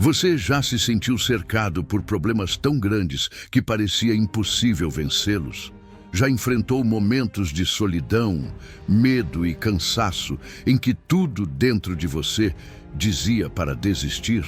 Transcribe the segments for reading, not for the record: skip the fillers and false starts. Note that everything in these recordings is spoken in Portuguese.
Você já se sentiu cercado por problemas tão grandes que parecia impossível vencê-los? Já enfrentou momentos de solidão, medo e cansaço em que tudo dentro de você dizia para desistir?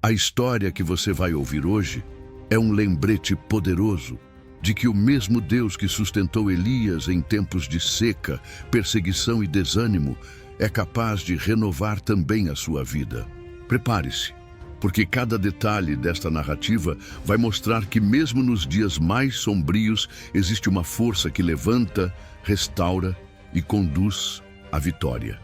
A história que você vai ouvir hoje é um lembrete poderoso de que o mesmo Deus que sustentou Elias em tempos de seca, perseguição e desânimo é capaz de renovar também a sua vida. Prepare-se, porque cada detalhe desta narrativa vai mostrar que mesmo nos dias mais sombrios existe uma força que levanta, restaura e conduz à vitória.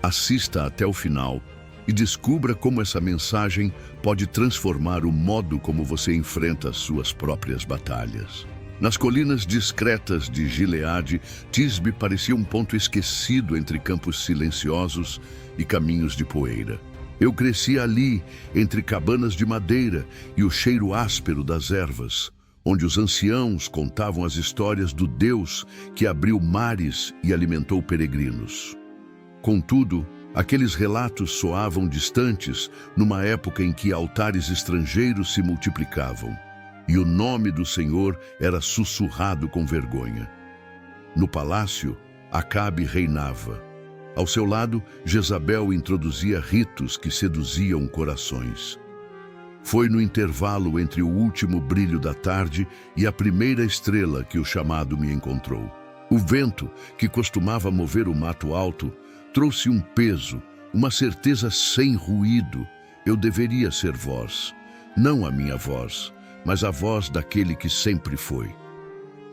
Assista até o final e descubra como essa mensagem pode transformar o modo como você enfrenta as suas próprias batalhas. Nas colinas discretas de Gileade, Tisbe parecia um ponto esquecido entre campos silenciosos e caminhos de poeira. Eu cresci ali, entre cabanas de madeira e o cheiro áspero das ervas, onde os anciãos contavam as histórias do Deus que abriu mares e alimentou peregrinos. Contudo, aqueles relatos soavam distantes numa época em que altares estrangeiros se multiplicavam e o nome do Senhor era sussurrado com vergonha. No palácio, Acabe reinava. Ao seu lado, Jezabel introduzia ritos que seduziam corações. Foi no intervalo entre o último brilho da tarde e a primeira estrela que o chamado me encontrou. O vento, que costumava mover o mato alto, trouxe um peso, uma certeza sem ruído. Eu deveria ser voz, não a minha voz, mas a voz daquele que sempre foi.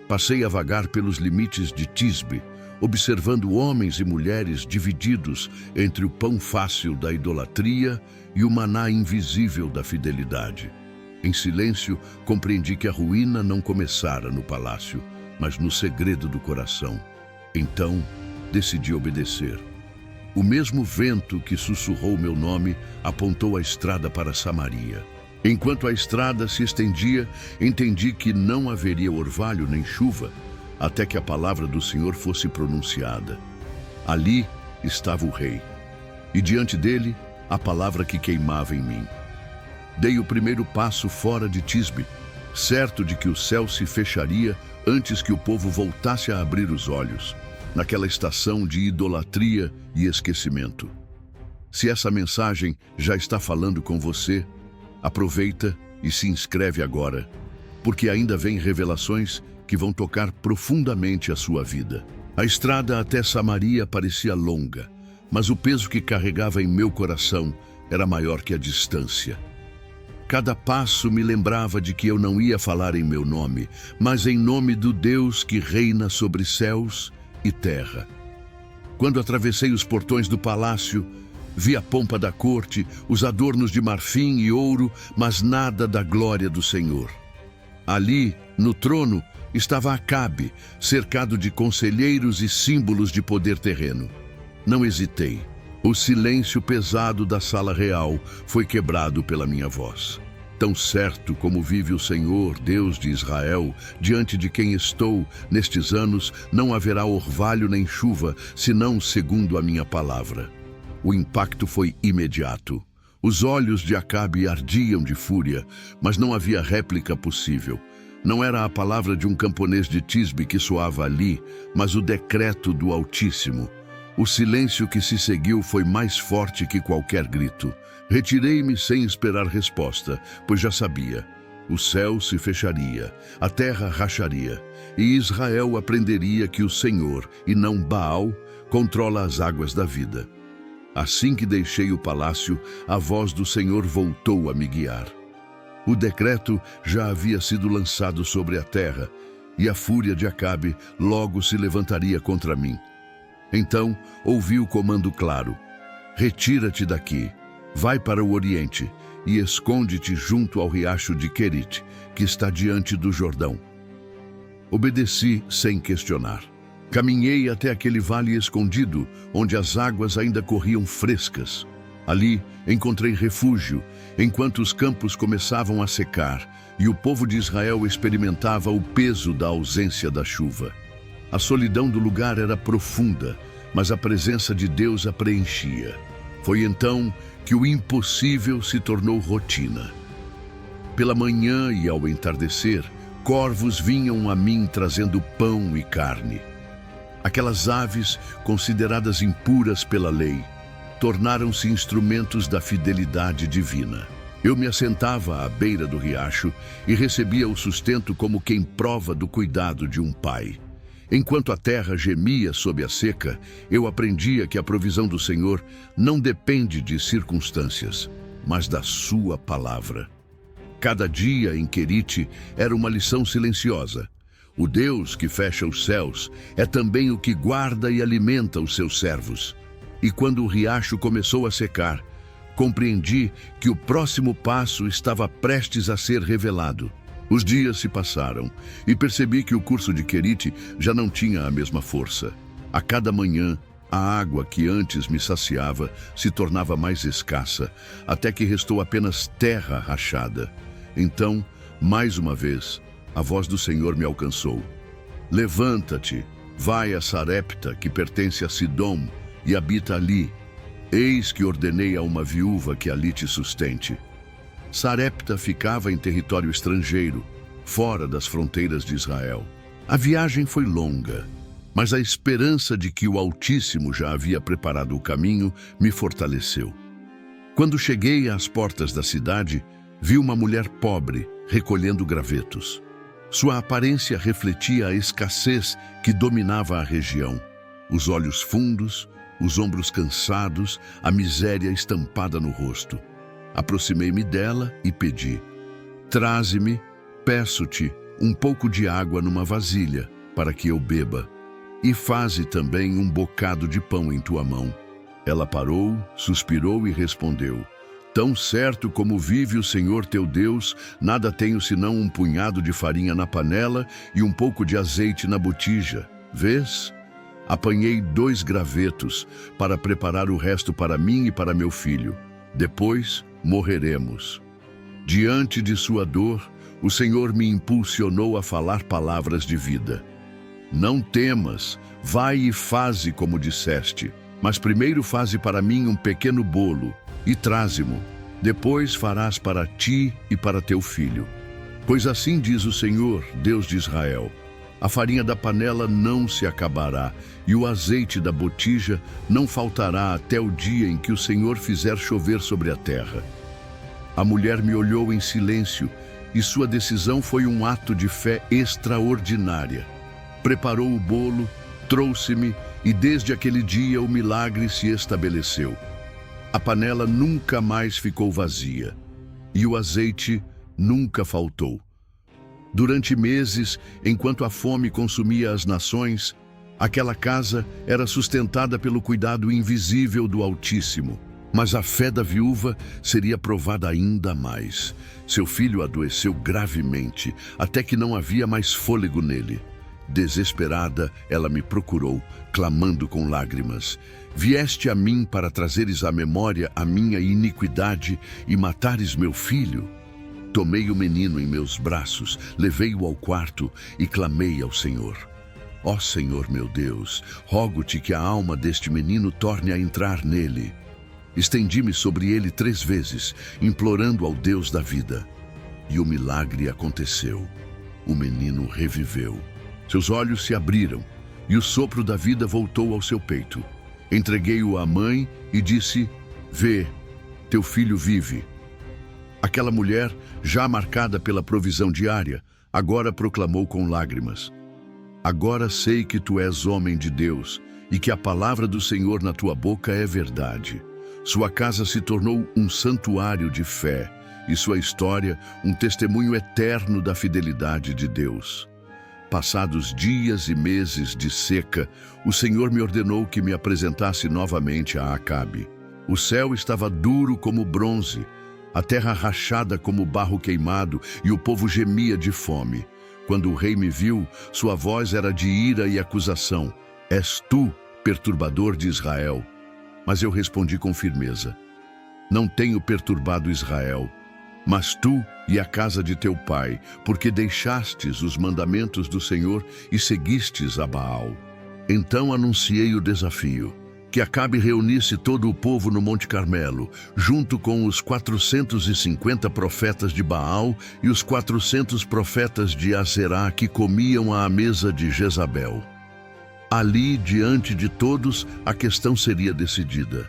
Passei a vagar pelos limites de Tisbe, observando homens e mulheres divididos entre o pão fácil da idolatria e o maná invisível da fidelidade. Em silêncio, compreendi que a ruína não começara no palácio, mas no segredo do coração. Então, decidi obedecer. O mesmo vento que sussurrou meu nome apontou a estrada para Samaria. Enquanto a estrada se estendia, entendi que não haveria orvalho nem chuva, até que a palavra do Senhor fosse pronunciada. Ali estava o rei, e diante dele, a palavra que queimava em mim. Dei o primeiro passo fora de Tisbe, certo de que o céu se fecharia antes que o povo voltasse a abrir os olhos, naquela estação de idolatria e esquecimento. Se essa mensagem já está falando com você, aproveita e se inscreve agora, porque ainda vem revelações que vão tocar profundamente a sua vida. A estrada até Samaria parecia longa, mas o peso que carregava em meu coração era maior que a distância. Cada passo me lembrava de que eu não ia falar em meu nome, mas em nome do Deus que reina sobre céus e terra. Quando atravessei os portões do palácio, vi a pompa da corte, os adornos de marfim e ouro, mas nada da glória do Senhor. Ali, no trono, estava Acabe, cercado de conselheiros e símbolos de poder terreno. Não hesitei. O silêncio pesado da sala real foi quebrado pela minha voz. Tão certo como vive o Senhor, Deus de Israel, diante de quem estou nestes anos, não haverá orvalho nem chuva, senão segundo a minha palavra. O impacto foi imediato. Os olhos de Acabe ardiam de fúria, mas não havia réplica possível. Não era a palavra de um camponês de Tisbe que soava ali, mas o decreto do Altíssimo. O silêncio que se seguiu foi mais forte que qualquer grito. Retirei-me sem esperar resposta, pois já sabia. O céu se fecharia, a terra racharia, e Israel aprenderia que o Senhor, e não Baal, controla as águas da vida. Assim que deixei o palácio, a voz do Senhor voltou a me guiar. O decreto já havia sido lançado sobre a terra, e a fúria de Acabe logo se levantaria contra mim. Então, ouvi o comando claro: retira-te daqui, vai para o oriente e esconde-te junto ao riacho de Querite, que está diante do Jordão. Obedeci sem questionar. Caminhei até aquele vale escondido, onde as águas ainda corriam frescas. Ali encontrei refúgio, enquanto os campos começavam a secar e o povo de Israel experimentava o peso da ausência da chuva. A solidão do lugar era profunda, mas a presença de Deus a preenchia. Foi então que o impossível se tornou rotina. Pela manhã e ao entardecer, corvos vinham a mim trazendo pão e carne. Aquelas aves, consideradas impuras pela lei, tornaram-se instrumentos da fidelidade divina. Eu me assentava à beira do riacho e recebia o sustento como quem prova do cuidado de um pai. Enquanto a terra gemia sob a seca, eu aprendia que a provisão do Senhor não depende de circunstâncias, mas da sua palavra. Cada dia em Querite era uma lição silenciosa. O Deus que fecha os céus é também o que guarda e alimenta os seus servos. E quando o riacho começou a secar, compreendi que o próximo passo estava prestes a ser revelado. Os dias se passaram e percebi que o curso de Querite já não tinha a mesma força. A cada manhã, a água que antes me saciava se tornava mais escassa, até que restou apenas terra rachada. Então, mais uma vez, a voz do Senhor me alcançou. Levanta-te, vai a Sarepta, que pertence a Sidom, e habita ali. Eis que ordenei a uma viúva que ali te sustente. Sarepta ficava em território estrangeiro, fora das fronteiras de Israel. A viagem foi longa, mas a esperança de que o Altíssimo já havia preparado o caminho me fortaleceu. Quando cheguei às portas da cidade, vi uma mulher pobre recolhendo gravetos. Sua aparência refletia a escassez que dominava a região. Os olhos fundos, os ombros cansados, a miséria estampada no rosto. Aproximei-me dela e pedi: traze-me, peço-te, um pouco de água numa vasilha, para que eu beba, e faze também um bocado de pão em tua mão. Ela parou, suspirou e respondeu: tão certo como vive o Senhor teu Deus, nada tenho senão um punhado de farinha na panela e um pouco de azeite na botija. Vês? Apanhei 2 gravetos para preparar o resto para mim e para meu filho. Depois morreremos. Diante de sua dor, o Senhor me impulsionou a falar palavras de vida. Não temas, vai e faze como disseste, mas primeiro faze para mim um pequeno bolo e traze-mo. Depois farás para ti e para teu filho. Pois assim diz o Senhor, Deus de Israel: a farinha da panela não se acabará, e o azeite da botija não faltará até o dia em que o Senhor fizer chover sobre a terra. A mulher me olhou em silêncio, e sua decisão foi um ato de fé extraordinária. Preparou o bolo, trouxe-me, e desde aquele dia o milagre se estabeleceu. A panela nunca mais ficou vazia, e o azeite nunca faltou. Durante meses, enquanto a fome consumia as nações, aquela casa era sustentada pelo cuidado invisível do Altíssimo. Mas a fé da viúva seria provada ainda mais. Seu filho adoeceu gravemente, até que não havia mais fôlego nele. Desesperada, ela me procurou, clamando com lágrimas: vieste a mim para trazeres à memória a minha iniquidade e matares meu filho? Tomei o menino em meus braços, levei-o ao quarto e clamei ao Senhor. Ó Senhor meu Deus, rogo-te que a alma deste menino torne a entrar nele. Estendi-me sobre ele 3 vezes, implorando ao Deus da vida. E o milagre aconteceu. O menino reviveu. Seus olhos se abriram e o sopro da vida voltou ao seu peito. Entreguei-o à mãe e disse: vê, teu filho vive. Aquela mulher, já marcada pela provisão diária, agora proclamou com lágrimas: agora sei que tu és homem de Deus e que a palavra do Senhor na tua boca é verdade. Sua casa se tornou um santuário de fé e sua história um testemunho eterno da fidelidade de Deus. Passados dias e meses de seca, o Senhor me ordenou que me apresentasse novamente a Acabe. O céu estava duro como bronze, a terra rachada como barro queimado, e o povo gemia de fome. Quando o rei me viu, sua voz era de ira e acusação: és tu, perturbador de Israel? Mas eu respondi com firmeza: não tenho perturbado Israel, mas tu e a casa de teu pai, porque deixastes os mandamentos do Senhor e seguistes a Baal. Então anunciei o desafio: que Acabe reunisse todo o povo no Monte Carmelo, junto com os 450 profetas de Baal e os 400 profetas de Aserá que comiam à mesa de Jezabel. Ali, diante de todos, a questão seria decidida.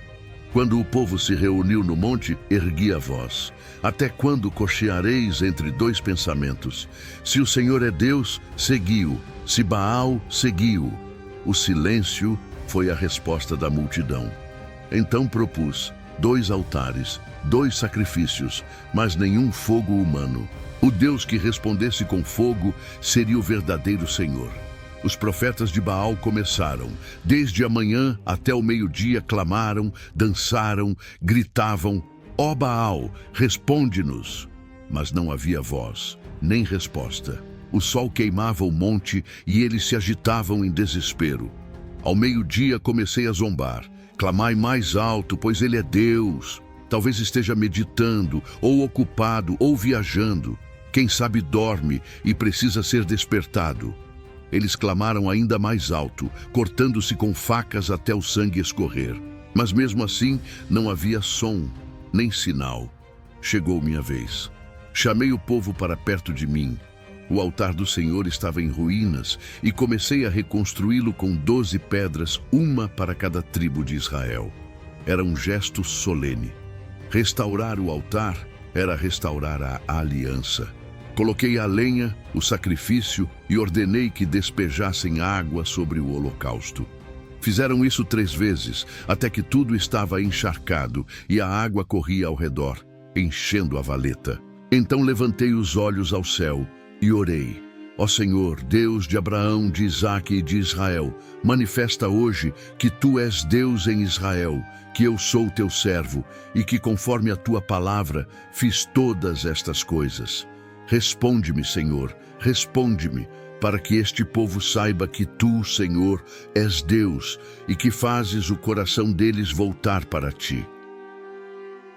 Quando o povo se reuniu no monte, ergui a voz. Até quando cocheareis entre dois pensamentos? Se o Senhor é Deus, segui-o. Se Baal, segui-o. O silêncio foi a resposta da multidão. Então propus 2 altares, 2 sacrifícios, mas nenhum fogo humano. O Deus que respondesse com fogo seria o verdadeiro Senhor. Os profetas de Baal começaram. Desde a manhã até o meio-dia clamaram, dançaram, gritavam: ó Baal, responde-nos! Mas não havia voz, nem resposta. O sol queimava o monte e eles se agitavam em desespero. Ao meio-dia comecei a zombar. Clamai mais alto, pois ele é Deus. Talvez esteja meditando, ou ocupado, ou viajando. Quem sabe dorme e precisa ser despertado. Eles clamaram ainda mais alto, cortando-se com facas até o sangue escorrer. Mas mesmo assim, não havia som, nem sinal. Chegou minha vez. Chamei o povo para perto de mim. O altar do Senhor estava em ruínas e comecei a reconstruí-lo com 12 pedras, uma para cada tribo de Israel. Era um gesto solene. Restaurar o altar era restaurar a aliança. Coloquei a lenha, o sacrifício e ordenei que despejassem água sobre o holocausto. Fizeram isso 3 vezes, até que tudo estava encharcado e a água corria ao redor, enchendo a valeta. Então levantei os olhos ao céu e orei. Ó Senhor, Deus de Abraão, de Isaque e de Israel, manifesta hoje que Tu és Deus em Israel, que eu sou Teu servo e que, conforme a Tua palavra, fiz todas estas coisas. Responde-me, Senhor, responde-me, para que este povo saiba que Tu, Senhor, és Deus e que fazes o coração deles voltar para Ti.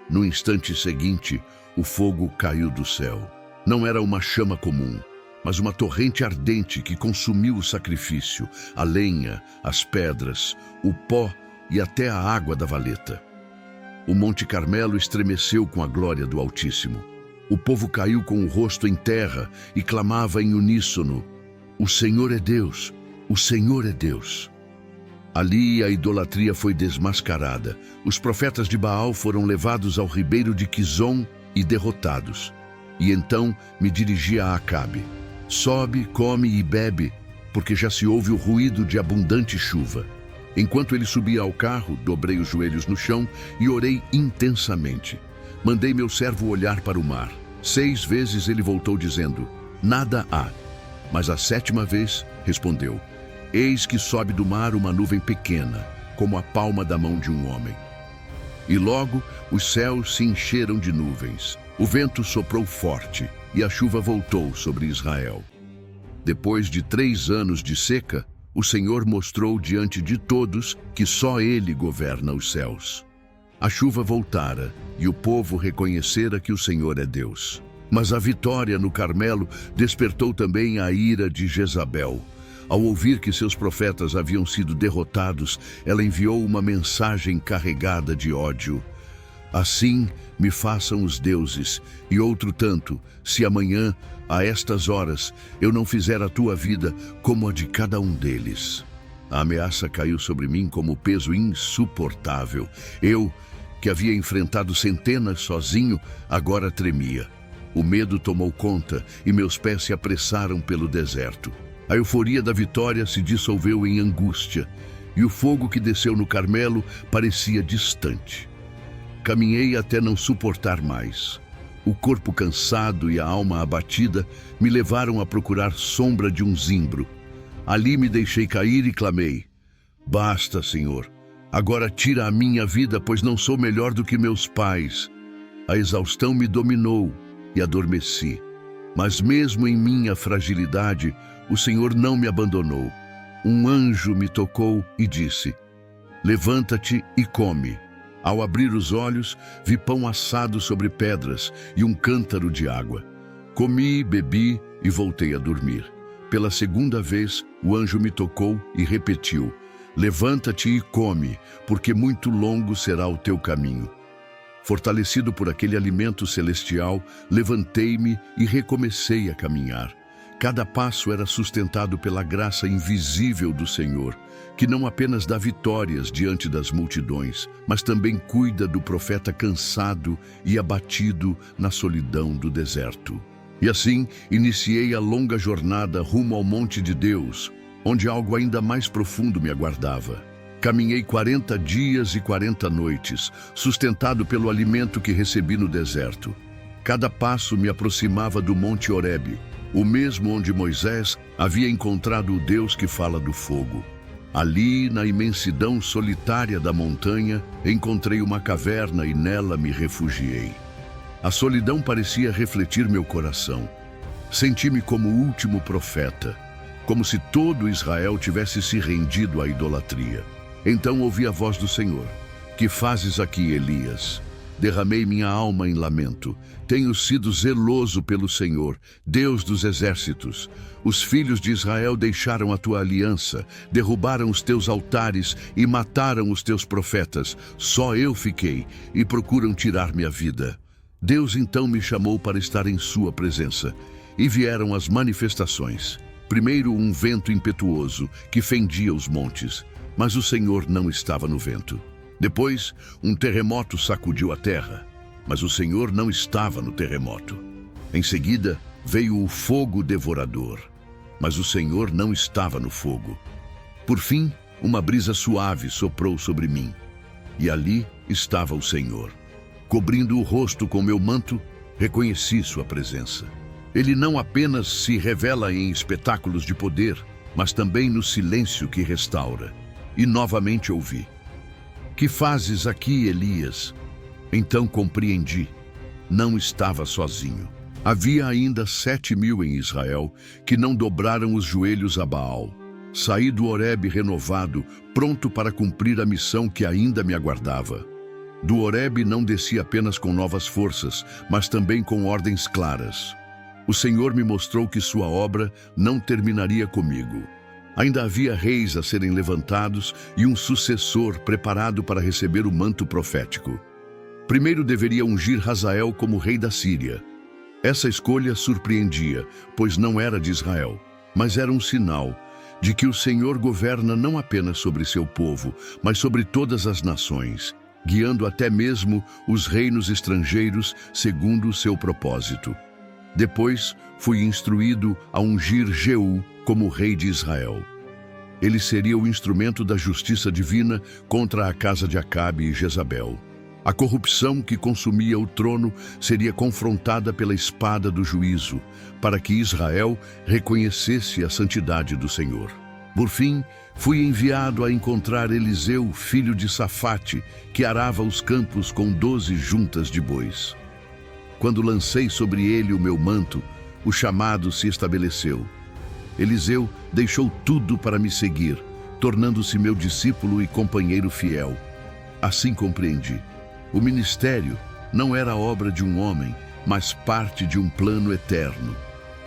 No instante seguinte, o fogo caiu do céu. Não era uma chama comum, mas uma torrente ardente que consumiu o sacrifício, a lenha, as pedras, o pó e até a água da valeta. O Monte Carmelo estremeceu com a glória do Altíssimo. O povo caiu com o rosto em terra e clamava em uníssono: o Senhor é Deus, o Senhor é Deus. Ali a idolatria foi desmascarada. Os profetas de Baal foram levados ao ribeiro de Quizon e derrotados. E então me dirigi a Acabe: sobe, come e bebe, porque já se ouve o ruído de abundante chuva. Enquanto ele subia ao carro, dobrei os joelhos no chão e orei intensamente. Mandei meu servo olhar para o mar. 6 vezes ele voltou dizendo: nada há. Mas a 7ª vez respondeu: eis que sobe do mar uma nuvem pequena, como a palma da mão de um homem. E logo os céus se encheram de nuvens. O vento soprou forte e a chuva voltou sobre Israel. Depois de 3 anos de seca, o Senhor mostrou diante de todos que só Ele governa os céus. A chuva voltara e o povo reconhecera que o Senhor é Deus. Mas a vitória no Carmelo despertou também a ira de Jezabel. Ao ouvir que seus profetas haviam sido derrotados, ela enviou uma mensagem carregada de ódio. Assim me façam os deuses, e outro tanto, se amanhã, a estas horas, eu não fizer a tua vida como a de cada um deles. A ameaça caiu sobre mim como peso insuportável. Eu, que havia enfrentado centenas sozinho, agora tremia. O medo tomou conta e meus pés se apressaram pelo deserto. A euforia da vitória se dissolveu em angústia, e o fogo que desceu no Carmelo parecia distante. Caminhei até não suportar mais. O corpo cansado e a alma abatida me levaram a procurar sombra de um zimbro. Ali me deixei cair e clamei: basta, Senhor, agora tira a minha vida, pois não sou melhor do que meus pais. A exaustão me dominou e adormeci. Mas mesmo em minha fragilidade, o Senhor não me abandonou. Um anjo me tocou e disse: levanta-te e come. Ao abrir os olhos, vi pão assado sobre pedras e um cântaro de água. Comi, bebi e voltei a dormir. Pela 2ª vez, o anjo me tocou e repetiu: Levanta-te e come, porque muito longo será o teu caminho. Fortalecido por aquele alimento celestial, levantei-me e recomecei a caminhar. Cada passo era sustentado pela graça invisível do Senhor, que não apenas dá vitórias diante das multidões, mas também cuida do profeta cansado e abatido na solidão do deserto. E assim, iniciei a longa jornada rumo ao monte de Deus, onde algo ainda mais profundo me aguardava. Caminhei 40 dias e 40 noites, sustentado pelo alimento que recebi no deserto. Cada passo me aproximava do Monte Horebe, o mesmo onde Moisés havia encontrado o Deus que fala do fogo. Ali, na imensidão solitária da montanha, encontrei uma caverna e nela me refugiei. A solidão parecia refletir meu coração. Senti-me como o último profeta, como se todo Israel tivesse se rendido à idolatria. Então ouvi a voz do Senhor: "Que fazes aqui, Elias?" Derramei minha alma em lamento. Tenho sido zeloso pelo Senhor, Deus dos exércitos. Os filhos de Israel deixaram a tua aliança, derrubaram os teus altares e mataram os teus profetas. Só eu fiquei e procuram tirar minha vida. Deus então me chamou para estar em sua presença. E vieram as manifestações. Primeiro um vento impetuoso que fendia os montes, mas o Senhor não estava no vento. Depois, um terremoto sacudiu a terra, mas o Senhor não estava no terremoto. Em seguida, veio o fogo devorador, mas o Senhor não estava no fogo. Por fim, uma brisa suave soprou sobre mim, e ali estava o Senhor. Cobrindo o rosto com meu manto, reconheci sua presença. Ele não apenas se revela em espetáculos de poder, mas também no silêncio que restaura. E novamente ouvi: "Que fazes aqui, Elias?" Então compreendi. Não estava sozinho. Havia ainda 7.000 em Israel que não dobraram os joelhos a Baal. Saí do Horebe renovado, pronto para cumprir a missão que ainda me aguardava. Do Horebe não desci apenas com novas forças, mas também com ordens claras. O Senhor me mostrou que sua obra não terminaria comigo. Ainda havia reis a serem levantados e um sucessor preparado para receber o manto profético. Primeiro deveria ungir Hazael como rei da Síria. Essa escolha surpreendia, pois não era de Israel, mas era um sinal de que o Senhor governa não apenas sobre seu povo, mas sobre todas as nações, guiando até mesmo os reinos estrangeiros segundo o seu propósito. Depois, fui instruído a ungir Jeú como rei de Israel. Ele seria o instrumento da justiça divina contra a casa de Acabe e Jezabel. A corrupção que consumia o trono seria confrontada pela espada do juízo, para que Israel reconhecesse a santidade do Senhor. Por fim, fui enviado a encontrar Eliseu, filho de Safate, que arava os campos com 12 juntas de bois. Quando lancei sobre ele o meu manto, o chamado se estabeleceu. Eliseu deixou tudo para me seguir, tornando-se meu discípulo e companheiro fiel. Assim compreendi. O ministério não era obra de um homem, mas parte de um plano eterno.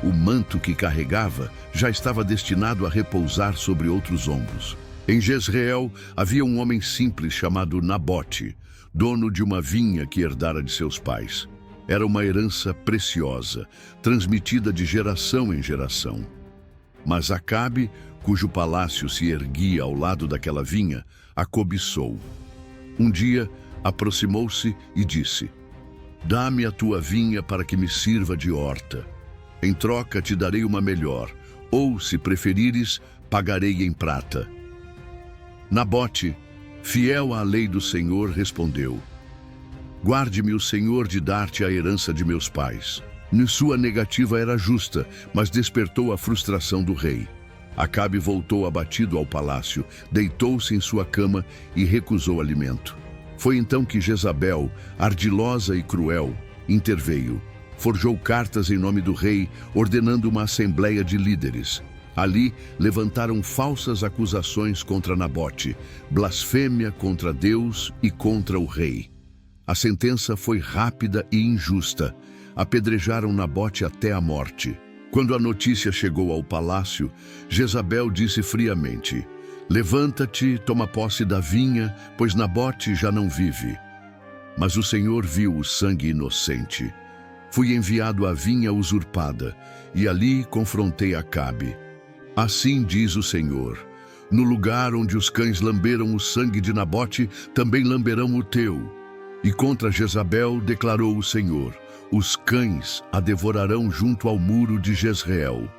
O manto que carregava já estava destinado a repousar sobre outros ombros. Em Jezreel havia um homem simples chamado Nabote, dono de uma vinha que herdara de seus pais. Era uma herança preciosa, transmitida de geração em geração. Mas Acabe, cujo palácio se erguia ao lado daquela vinha, a cobiçou. Um dia, aproximou-se e disse: "Dá-me a tua vinha para que me sirva de horta. Em troca te darei uma melhor, ou, se preferires, pagarei em prata." Nabote, fiel à lei do Senhor, respondeu: "Guarde-me o Senhor de dar-te a herança de meus pais." Sua negativa era justa, mas despertou a frustração do rei. Acabe voltou abatido ao palácio, deitou-se em sua cama e recusou alimento. Foi então que Jezabel, ardilosa e cruel, interveio. Forjou cartas em nome do rei, ordenando uma assembleia de líderes. Ali, levantaram falsas acusações contra Nabote, blasfêmia contra Deus e contra o rei. A sentença foi rápida e injusta. Apedrejaram Nabote até a morte. Quando a notícia chegou ao palácio, Jezabel disse friamente: Levanta-te, toma posse da vinha, pois Nabote já não vive. Mas o Senhor viu o sangue inocente. Fui enviado à vinha usurpada, e ali confrontei Acabe. Assim diz o Senhor: no lugar onde os cães lamberam o sangue de Nabote, também lamberão o teu. E contra Jezabel declarou o Senhor: os cães a devorarão junto ao muro de Jezreel.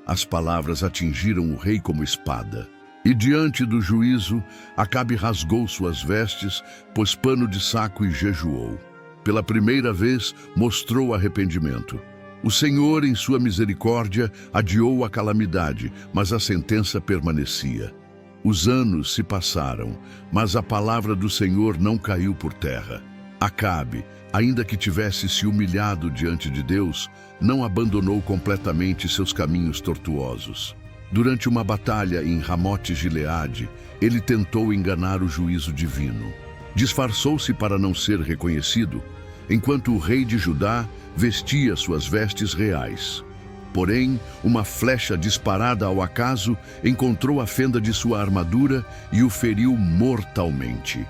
As palavras atingiram o rei como espada. E diante do juízo, Acabe rasgou suas vestes, pôs pano de saco e jejuou. Pela primeira vez, mostrou arrependimento. O Senhor, em sua misericórdia, adiou a calamidade, mas a sentença permanecia. Os anos se passaram, mas a palavra do Senhor não caiu por terra. Acabe, ainda que tivesse se humilhado diante de Deus, não abandonou completamente seus caminhos tortuosos. Durante uma batalha em Ramote-Gileade, ele tentou enganar o juízo divino. Disfarçou-se para não ser reconhecido, enquanto o rei de Judá vestia suas vestes reais. Porém, uma flecha disparada ao acaso encontrou a fenda de sua armadura e o feriu mortalmente.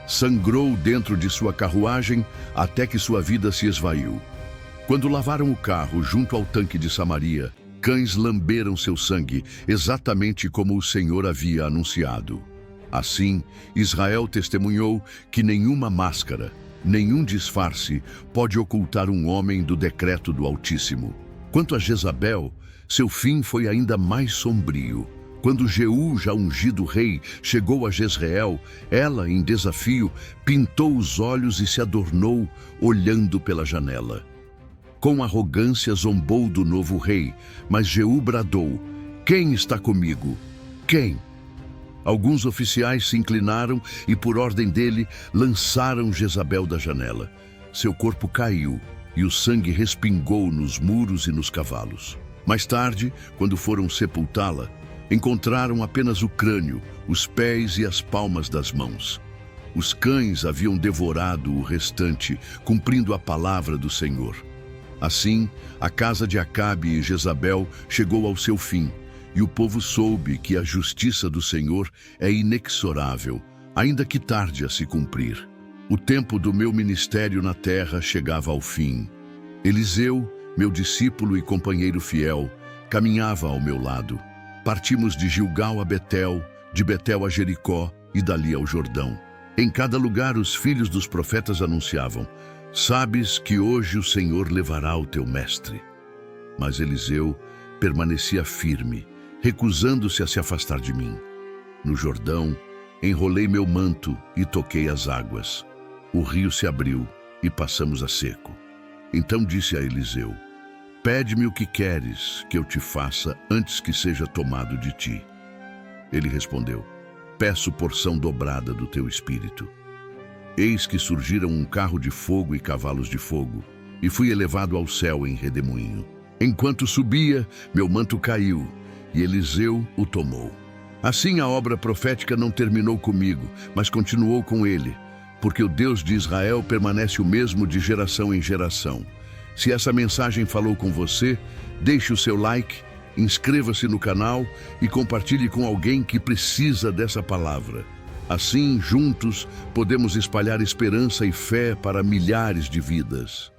Sangrou dentro de sua carruagem até que sua vida se esvaiu. Quando lavaram o carro junto ao tanque de Samaria, cães lamberam seu sangue, exatamente como o Senhor havia anunciado. Assim, Israel testemunhou que nenhuma máscara, nenhum disfarce pode ocultar um homem do decreto do Altíssimo. Quanto a Jezabel, seu fim foi ainda mais sombrio. Quando Jeú, já ungido rei, chegou a Jezreel, ela, em desafio, pintou os olhos e se adornou, olhando pela janela. Com arrogância zombou do novo rei, mas Jeú bradou: quem está comigo? Quem? Alguns oficiais se inclinaram e, por ordem dele, lançaram Jezabel da janela. Seu corpo caiu e o sangue respingou nos muros e nos cavalos. Mais tarde, quando foram sepultá-la, encontraram apenas o crânio, os pés e as palmas das mãos. Os cães haviam devorado o restante, cumprindo a palavra do Senhor. Assim, a casa de Acabe e Jezabel chegou ao seu fim, e o povo soube que a justiça do Senhor é inexorável, ainda que tarde a se cumprir. O tempo do meu ministério na terra chegava ao fim. Eliseu, meu discípulo e companheiro fiel, caminhava ao meu lado. Partimos de Gilgal a Betel, de Betel a Jericó e dali ao Jordão. Em cada lugar os filhos dos profetas anunciavam: sabes que hoje o Senhor levará o teu mestre. Mas Eliseu permanecia firme, recusando-se a se afastar de mim. No Jordão, enrolei meu manto e toquei as águas. O rio se abriu e passamos a seco. Então disse a Eliseu: pede-me o que queres que eu te faça antes que seja tomado de ti. Ele respondeu: peço porção dobrada do teu espírito. Eis que surgiram um carro de fogo e cavalos de fogo, e fui elevado ao céu em redemoinho. Enquanto subia, meu manto caiu, e Eliseu o tomou. Assim a obra profética não terminou comigo, mas continuou com ele, porque o Deus de Israel permanece o mesmo de geração em geração. Se essa mensagem falou com você, deixe o seu like, inscreva-se no canal e compartilhe com alguém que precisa dessa palavra. Assim, juntos, podemos espalhar esperança e fé para milhares de vidas.